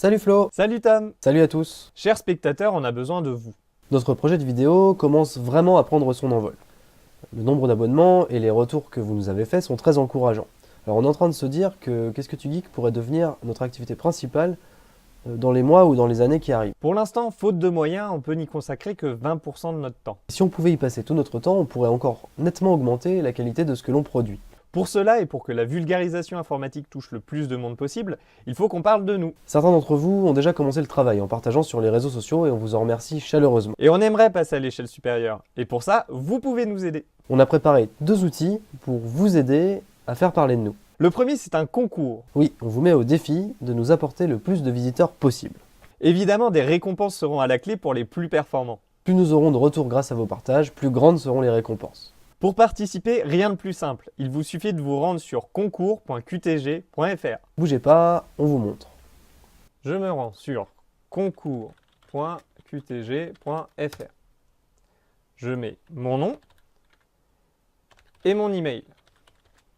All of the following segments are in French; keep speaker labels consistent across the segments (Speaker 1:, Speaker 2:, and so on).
Speaker 1: Salut Flo!
Speaker 2: Salut Tom!
Speaker 1: Salut à tous!
Speaker 2: Chers spectateurs, on a besoin de vous.
Speaker 1: Notre projet de vidéo commence vraiment à prendre son envol. Le nombre d'abonnements et les retours que vous nous avez faits sont très encourageants. Alors on est en train de se dire que Qu'est-ce que tu geeks pourrait devenir notre activité principale dans les mois ou dans les années qui arrivent.
Speaker 2: Pour l'instant, faute de moyens, on peut n'y consacrer que 20% de notre temps.
Speaker 1: Si on pouvait y passer tout notre temps, on pourrait encore nettement augmenter la qualité de ce que l'on produit.
Speaker 2: Pour cela et pour que la vulgarisation informatique touche le plus de monde possible, il faut qu'on parle de nous.
Speaker 1: Certains d'entre vous ont déjà commencé le travail en partageant sur les réseaux sociaux et on vous en remercie chaleureusement.
Speaker 2: Et on aimerait passer à l'échelle supérieure. Et pour ça, vous pouvez nous aider.
Speaker 1: On a préparé 2 outils pour vous aider à faire parler de nous.
Speaker 2: Le premier, c'est un concours.
Speaker 1: Oui, on vous met au défi de nous apporter le plus de visiteurs possible.
Speaker 2: Évidemment, des récompenses seront à la clé pour les plus performants.
Speaker 1: Plus nous aurons de retours grâce à vos partages, plus grandes seront les récompenses.
Speaker 2: Pour participer, rien de plus simple. Il vous suffit de vous rendre sur concours.qtg.fr.
Speaker 1: Bougez pas, on vous montre.
Speaker 2: Je me rends sur concours.qtg.fr. Je mets mon nom et mon email.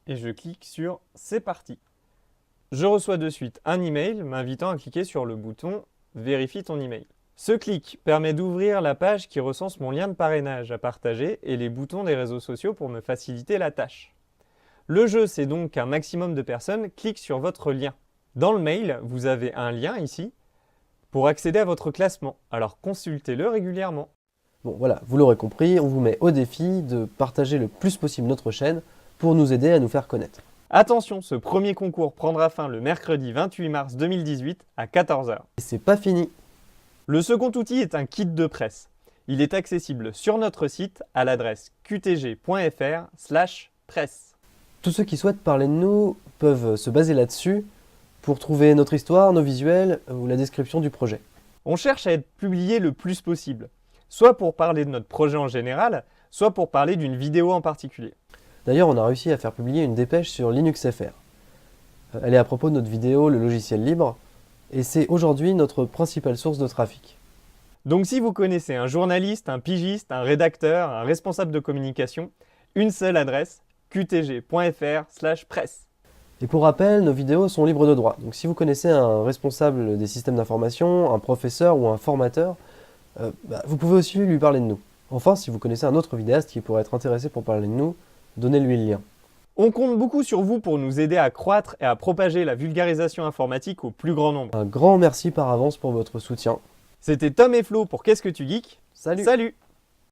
Speaker 2: Et je clique sur « C'est parti ». Je reçois de suite un email m'invitant à cliquer sur le bouton « Vérifie ton email ». Ce clic permet d'ouvrir la page qui recense mon lien de parrainage à partager et les boutons des réseaux sociaux pour me faciliter la tâche. Le jeu, c'est donc qu'un maximum de personnes cliquent sur votre lien. Dans le mail, vous avez un lien ici pour accéder à votre classement, alors consultez-le régulièrement.
Speaker 1: Bon voilà, vous l'aurez compris, on vous met au défi de partager le plus possible notre chaîne pour nous aider à nous faire connaître.
Speaker 2: Attention, ce premier concours prendra fin le mercredi 28 mars 2018 à 14 h.
Speaker 1: Et c'est pas fini.
Speaker 2: Le second outil est un kit de presse. Il est accessible sur notre site à l'adresse qtg.fr/presse.
Speaker 1: Tous ceux qui souhaitent parler de nous peuvent se baser là-dessus pour trouver notre histoire, nos visuels ou la description du projet.
Speaker 2: On cherche à être publié le plus possible, soit pour parler de notre projet en général, soit pour parler d'une vidéo en particulier.
Speaker 1: D'ailleurs, on a réussi à faire publier une dépêche sur LinuxFR. Elle est à propos de notre vidéo, le logiciel libre, et c'est aujourd'hui notre principale source de trafic.
Speaker 2: Donc si vous connaissez un journaliste, un pigiste, un rédacteur, un responsable de communication, une seule adresse, qtg.fr/presse.
Speaker 1: Et pour rappel, nos vidéos sont libres de droit. Donc si vous connaissez un responsable des systèmes d'information, un professeur ou un formateur, vous pouvez aussi lui parler de nous. Enfin, si vous connaissez un autre vidéaste qui pourrait être intéressé pour parler de nous, donnez-lui le lien.
Speaker 2: On compte beaucoup sur vous pour nous aider à croître et à propager la vulgarisation informatique au plus grand nombre.
Speaker 1: Un grand merci par avance pour votre soutien.
Speaker 2: C'était Tom et Flo pour Qu'est-ce que tu geeks ?
Speaker 1: Salut!
Speaker 2: Salut!